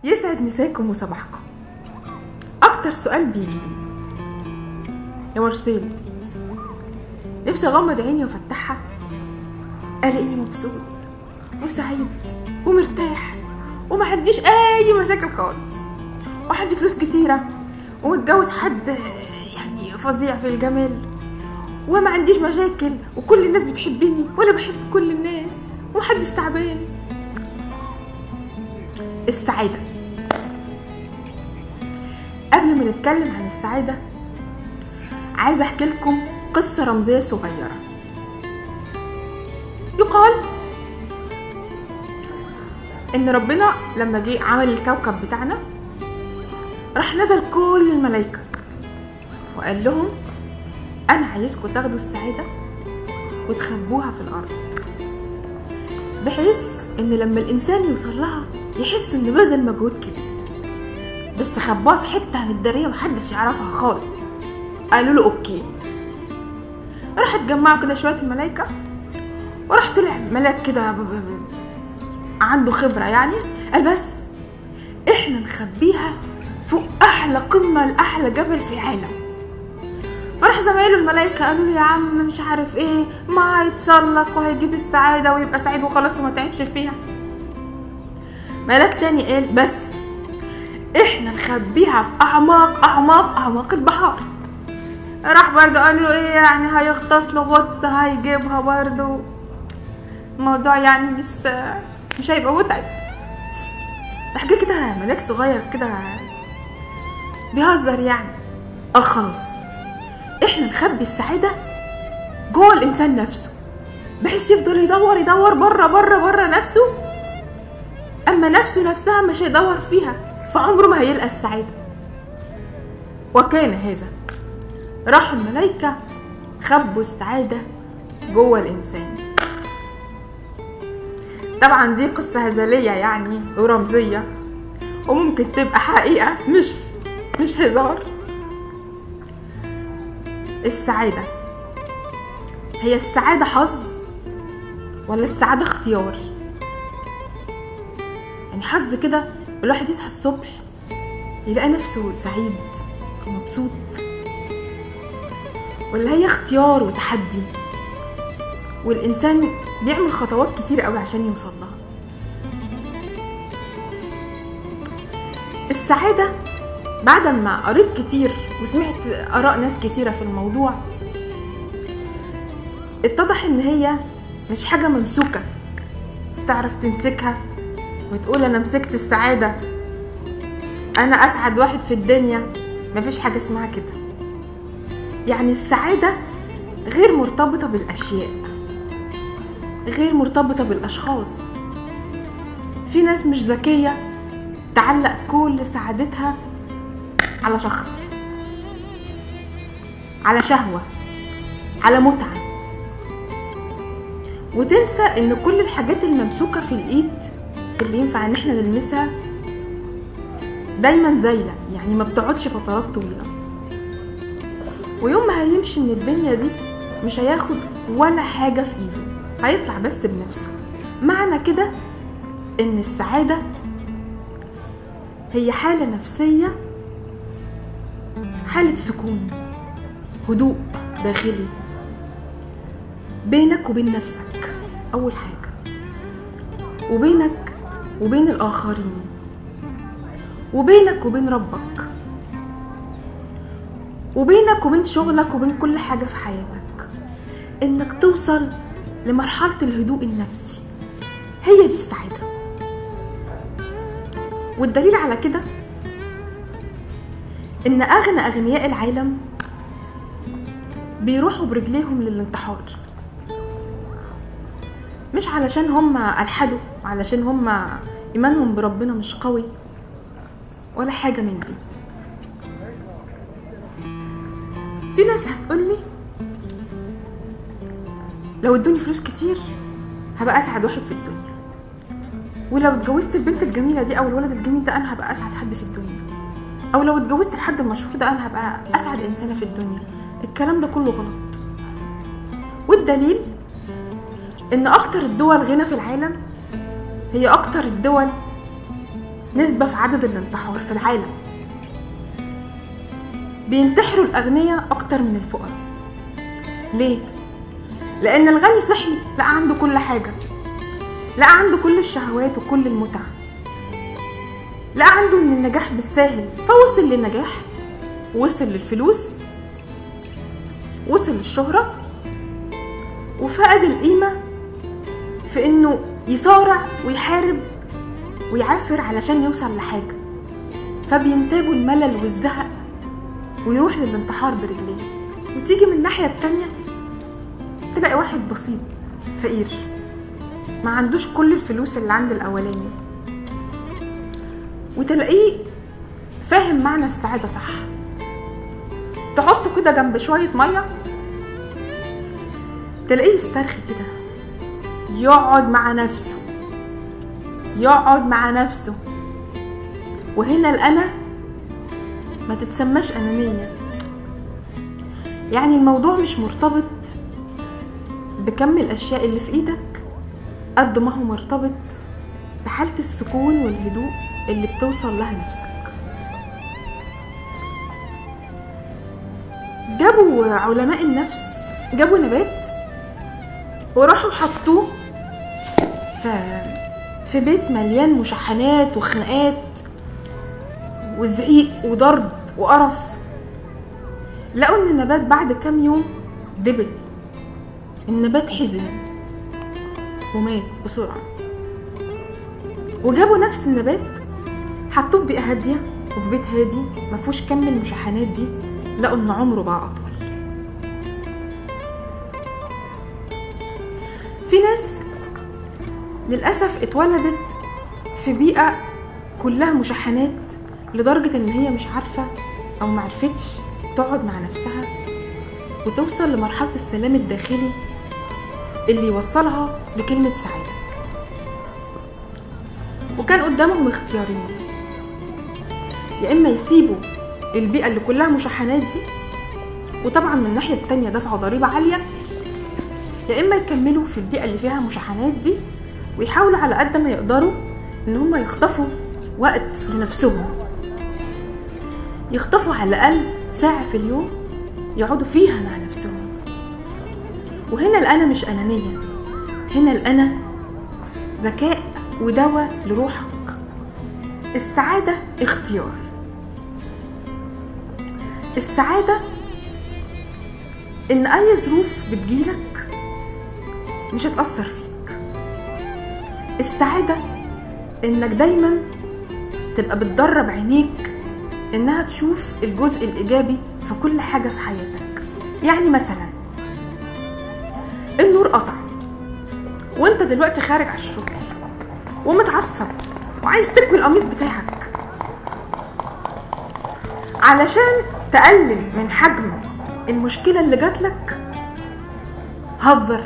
يسعد مساكم وصباحكم. اكتر سؤال بيجي يا مرسيل، نفسي اغمض عيني وافتحها الاقيني مبسوط وسعيد ومرتاح وما عنديش اي مشاكل خالص، وعندي فلوس كتيره ومتجوز حد يعني فظيع في الجمال وما عنديش مشاكل وكل الناس بتحبني وانا بحب كل الناس ومحدش تعبان. السعاده، قبل ما نتكلم عن السعاده عايزه احكي لكم قصه رمزيه صغيره. يقال ان ربنا لما جه عمل الكوكب بتاعنا راح نادى لكل الملائكه وقال لهم انا عايزكم تاخدوا السعاده وتخبوها في الارض، بحيث ان لما الانسان يوصل لها يحس انه بذل مجهود كبير، بس خبوها في حته متداريه محدش يعرفها خالص. قالوا له اوكي. راح اتجمعوا كده شويه الملائكه وراح طلع ملاك كده عنده خبره، يعني قال بس احنا نخبيها فوق احلى قمه لاحلى جبل في العالم. فراح زمايله الملائكه قالوا له يا عم مش عارف ايه، ما هيتسلق وهيجيب السعاده ويبقى سعيد وخلاص وما تعبش فيها. ملاك تاني قال بس احنا نخبيها في اعماق اعماق اعماق البحار. راح برضه قال له ايه يعني هيغطس له غطس هيجيبها برضه، الموضوع يعني مش هيبقى متعب. راح جه كده ملاك صغير كده بيهزر يعني، قال خلاص احنا نخبي السعاده جوه الانسان نفسه، بحيث يفضل يدور بره نفسه، اما نفسه نفسها مش هيدور فيها فعمره ما هيلقى السعاده. وكان هذا، راحوا الملائكه خبوا السعاده جوه الانسان. طبعا دي قصه هزليه يعني ورمزيه وممكن تبقى حقيقه مش هزار. السعاده، هي السعاده حظ ولا السعاده اختيار؟ يعني حظ كده الواحد يصحى الصبح يلاقي نفسه سعيد ومبسوط، ولا هي اختيار وتحدي والإنسان بيعمل خطوات كتير قوي عشان يوصل لها؟ السعادة بعد ما قريت كتير وسمعت آراء ناس كتيرة في الموضوع اتضح ان هي مش حاجة ممسوكة تعرف تمسكها وتقول انا مسكت السعادة انا اسعد واحد في الدنيا. مفيش حاجة اسمها كده. يعني السعادة غير مرتبطة بالاشياء، غير مرتبطة بالاشخاص. في ناس مش ذكية تعلق كل سعادتها على شخص، على شهوة، على متعة، وتنسى ان كل الحاجات الممسوكة في الايد اللي ينفع ان احنا نلمسها دايما زايلة، يعني ما بتقعدش فترات طويلة، ويوم ما هيمشي من الدنيا دي مش هياخد ولا حاجة في ايده، هيطلع بس بنفسه. معنى كده ان السعادة هي حالة نفسية، حالة سكون، هدوء داخلي بينك وبين نفسك اول حاجة، وبينك وبين الاخرين، وبينك وبين ربك، وبينك وبين شغلك وبين كل حاجة في حياتك. انك توصل لمرحلة الهدوء النفسي، هي دي السعادة. والدليل على كده ان اغنى اغنياء العالم بيروحوا برجليهم للانتحار، مش علشان هم الحدوا، علشان هم ايمانهم بربنا مش قوي ولا حاجة من دي. في ناس هتقولي لو ادوني فلوس كتير هبقى اسعد واحد في الدنيا، ولو اتجوزت البنت الجميلة دي او الولد الجميل ده انا هبقى اسعد حد في الدنيا، او لو اتجوزت الحد المشهور ده انا هبقى اسعد انسانة في الدنيا. الكلام ده كله غلط. والدليل ان اكتر الدول غنى في العالم هي اكتر الدول نسبة في عدد الانتحار في العالم. بينتحروا الأغنياء أكتر من الفقراء. ليه؟ لأن الغني صحي لقى عنده كل حاجة، لقى عنده كل الشهوات وكل المتع، لقى عنده إن النجاح بالساهل، فوصل للنجاح، وصل للفلوس، وصل للشهرة، وفقد القيمة في إنه يصارع ويحارب ويعافر علشان يوصل لحاجة، فبينتابوا الملل والزهق ويروح للانتحار برجليه. وتيجي من الناحية التانية تلاقي واحد بسيط فقير ما عندوش كل الفلوس اللي عند الأولاني، وتلاقيه فاهم معنى السعادة صح. تحطه كده جنب شوية مية تلاقيه يسترخي كده، يقعد مع نفسه. وهنا الأنا ما تتسماش أنانية. يعني الموضوع مش مرتبط بكم الأشياء اللي في إيدك قد ما هو مرتبط بحالة السكون والهدوء اللي بتوصل لها نفسك. جابوا علماء النفس جابوا نبات وراحوا حطوه في بيت مليان مشاحنات وخناقات وزعيق وضرب وقرف. لقوا ان النبات بعد كام يوم دبل، النبات حزن ومات بسرعة. وجابوا نفس النبات حطوه في بيئة هادية وفي بيت هادي مفهوش كم المشاحنات دي، لقوا ان عمره بقى اطول. في ناس للأسف اتولدت في بيئة كلها مشاحنات لدرجة ان هي مش عارفة او معرفتش تقعد مع نفسها وتوصل لمرحلة السلام الداخلي اللي يوصلها لكلمة سعادة. وكان قدامهم اختيارين، يا اما يسيبوا البيئة اللي كلها مشاحنات دي، وطبعا من الناحية التانية دفعوا ضريبة عالية، يا اما يكملوا في البيئة اللي فيها مشاحنات دي ويحاولوا على قد ما يقدروا ان هم يخطفوا وقت لنفسهم، يخطفوا على الأقل ساعة في اليوم يقعدوا فيها مع نفسهم. وهنا الأنا مش أنانية، هنا الأنا ذكاء ودواء لروحك. السعادة اختيار. السعادة إن أي ظروف بتجيلك مش هتأثر فيك. السعادة إنك دايما تبقى بتدرب عينيك إنها تشوف الجزء الإيجابي في كل حاجة في حياتك. يعني مثلا النور قطع وانت دلوقتي خارج على الشغل ومتعصب وعايز تكوي القميص بتاعك، علشان تقلل من حجم المشكلة اللي جاتلك هزر،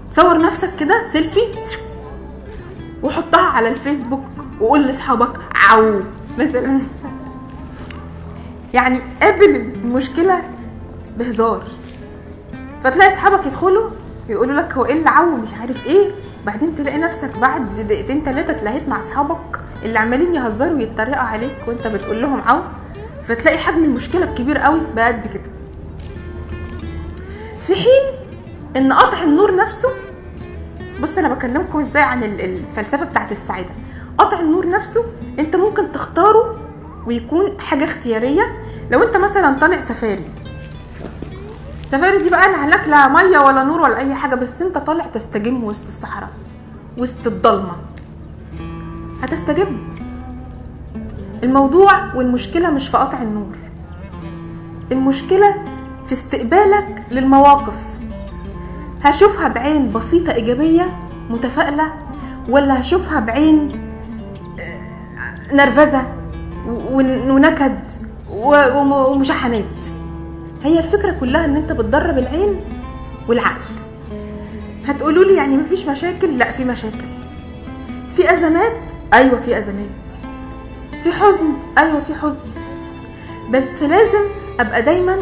صور نفسك كده سيلفي وحطها على الفيسبوك وقول لاصحابك عو مثلا. يعني قابل المشكلة بهزار، فتلاقي اصحابك يدخلوا يقولوا لك هو ايه اللي عو مش عارف ايه، بعدين تلاقي نفسك بعد دقيقتين 3 اتلهيت مع اصحابك اللي عمالين يهزروا ويتريقوا عليك وانت بتقول لهم عو، فتلاقي حجم المشكلة الكبير قوي بقد كده. في حين ان قطع النور نفسه، بص انا بكلمكم ازاي عن الفلسفة بتاعت السعادة. قطع النور نفسه انت ممكن تختاره ويكون حاجة اختيارية. لو انت مثلا طالع سفاري دي بقى لا هناك لا مية ولا نور ولا اي حاجة، بس انت طالع تستجم وسط الصحراء وسط الضلمة، هتستجم. الموضوع والمشكلة مش في قطع النور، المشكلة في استقبالك للمواقف. هشوفها بعين بسيطة إيجابية متفائلة، ولا هشوفها بعين نرفزة ونكد ومشاحنات؟ هي الفكرة كلها ان انت بتدرب العين والعقل. هتقولوا لي يعني مفيش مشاكل؟ لا، في مشاكل، في أزمات، أيوة في أزمات، في حزن، أيوة في حزن، بس لازم أبقى دايما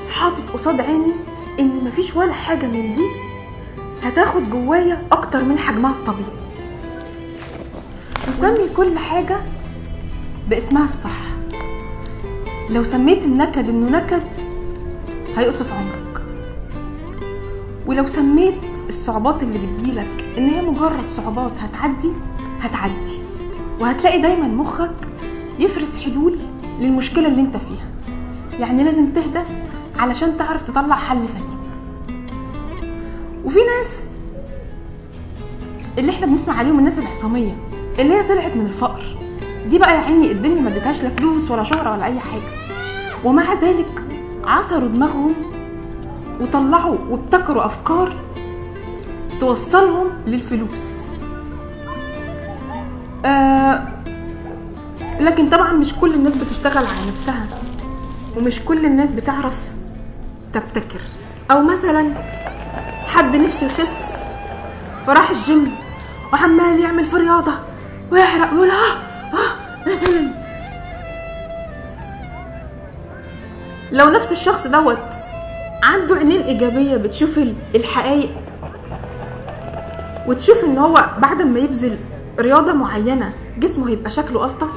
حاطط قصاد عيني إن مفيش ولا حاجة من دي هتاخد جوايا أكتر من حجمها الطبيعي. وسمي كل حاجة باسمها الصح. لو سميت النكد انه نكد هيقصف عمرك، ولو سميت الصعوبات اللي بتجيلك ان هي مجرد صعوبات هتعدي، وهتلاقي دايما مخك يفرز حلول للمشكلة اللي انت فيها. يعني لازم تهدى علشان تعرف تطلع حل سليم. وفي ناس اللي احنا بنسمع عليهم الناس العصامية اللي هي طلعت من الفقر دي، بقى يا عيني الدنيا ما ادتهاش لا فلوس ولا شهرة ولا اي حاجة، ومع ذلك عصروا دماغهم وطلعوا وابتكروا افكار توصلهم للفلوس. لكن طبعا مش كل الناس بتشتغل على نفسها، ومش كل الناس بتعرف تبتكر. او مثلا حد نفسه يخس فراح الجيم وعمال يعمل في رياضة ويحرق ويقول مثلا. لو نفس الشخص دوت عنده عينين ايجابية بتشوف الحقائق، وتشوف ان هو بعد ما يبذل رياضة معينة جسمه هيبقى شكله ألطف،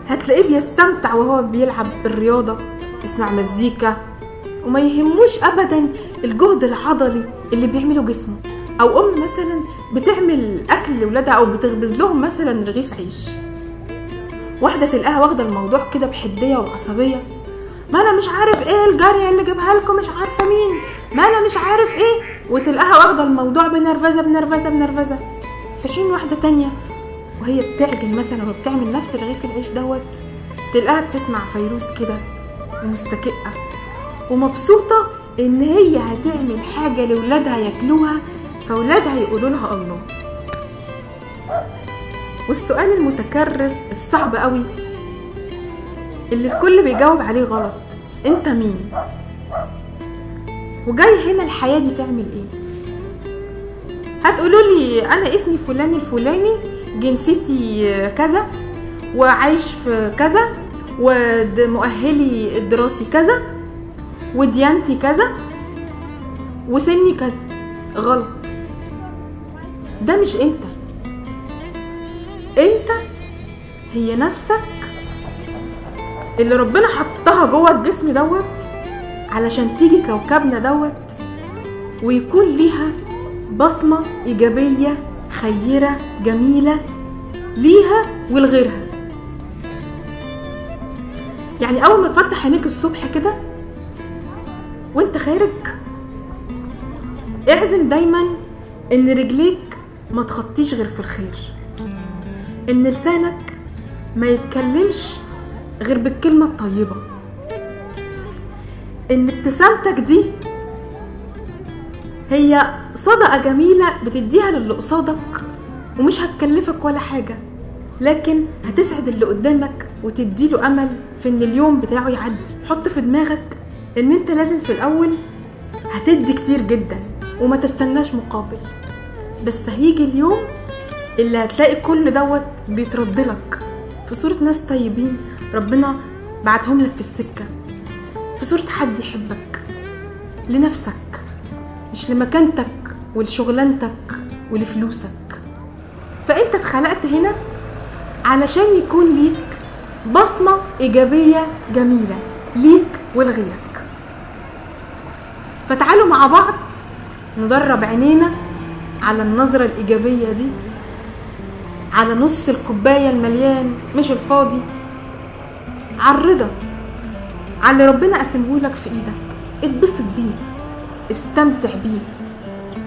هتلاقيه بيستمتع وهو بيلعب الرياضة، يسمع مزيكا وما يهموش أبدا الجهد العضلي اللي بيعمله جسمه. أو أم مثلا بتعمل أكل لولادها أو بتخبز لهم مثلا رغيف عيش، واحدة تلقاها واخدة الموضوع كده بحدية وعصبية، ما أنا مش عارف إيه الجارية اللي جابها لكم، مش عارفة مين، ما أنا مش عارف إيه، وتلقاها واخدة الموضوع بنرفزة، في حين واحدة تانية وهي بتعجن مثلا وبتعمل نفس رغيف العيش دوت تلقاها بتسمع فيروز كده ومستكئة ومبسوطة ان هي هتعمل حاجة لولادها ياكلوها، فولادها يقولوا لها الله. والسؤال المتكرر الصعب قوي اللي الكل بيجاوب عليه غلط، انت مين؟ وجاي هنا الحياة دي تعمل ايه؟ هتقولوا لي انا اسمي فلان الفلاني، جنسيتي كذا، وعايش في كذا، ومؤهلي الدراسي كذا، وديانتي كذا، وسني كذا. غلط، ده مش انت هي نفسك اللي ربنا حطها جوه الجسم دوت علشان تيجي كوكبنا دوت ويكون ليها بصمة إيجابية خيرة جميلة ليها ولغيرها. يعني أول ما تفتح عينيك الصبح كده وانت خارج، اعزم دايما ان رجليك ما تخطيش غير في الخير، ان لسانك ما يتكلمش غير بالكلمة الطيبة، ان ابتسامتك دي هي صدقة جميلة بتديها للي قصادك ومش هتكلفك ولا حاجة، لكن هتسعد اللي قدامك وتديله أمل في ان اليوم بتاعه يعدي. حط في دماغك ان انت لازم في الأول هتدي كتير جدا وما تستناش مقابل، بس هيجي اليوم اللي هتلاقي كل دوت بيتردلك في صورة ناس طيبين ربنا بعتهم لك في السكة، في صورة حد يحبك لنفسك مش لمكانتك ولشغلانتك ولفلوسك. فانت اتخلقت هنا علشان يكون ليك بصمة إيجابية جميلة ليك ولغيرك. فتعالوا مع بعض ندرب عينينا على النظرة الإيجابية دي، على نص الكوباية المليان مش الفاضي، على الرضا، على اللي ربنا قسمهولك في ايدك، اتبسط بيه، استمتع بيه.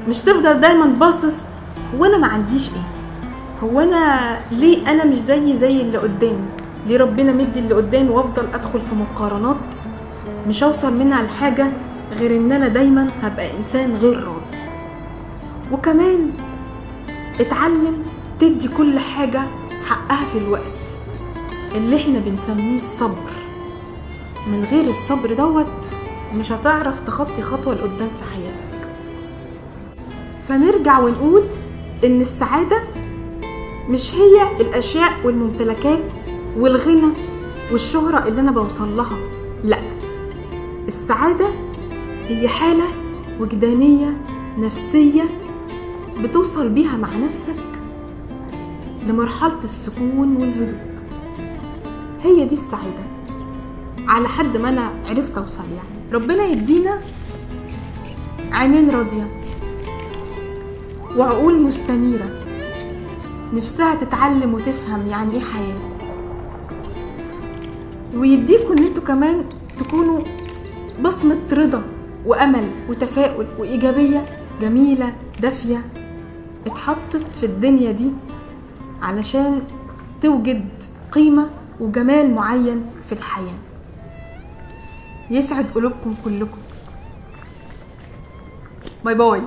مش تفضل دايما باصص هو انا ما عنديش ايه، هو انا ليه انا مش زي اللي قدامي، ليه ربنا مدي اللي قدامي، وافضل ادخل في مقارنات مش هوصل منها لحاجة غير ان انا دايما هبقى انسان غير راضي. وكمان اتعلم تدي كل حاجة حقها في الوقت اللي احنا بنسميه الصبر. من غير الصبر دوت مش هتعرف تخطي خطوة لقدام في حياتك. فنرجع ونقول ان السعادة مش هي الاشياء والممتلكات والغنى والشهرة اللي انا بوصل لها، لا، السعادة هي حالة وجدانية نفسية بتوصل بيها مع نفسك لمرحلة السكون والهدوء. هي دي السعادة على حد ما أنا عرفت أوصل. يعني ربنا يدينا عينين راضية وعقول مستنيرة نفسها تتعلم وتفهم يعني ايه حياة، ويديكوا ان انتوا كمان تكونوا بصمة رضا وامل وتفاؤل وايجابية جميلة دافية اتحطت في الدنيا دي علشان توجد قيمة وجمال معين في الحياة. يسعد قلوبكم كلكم. باي باي.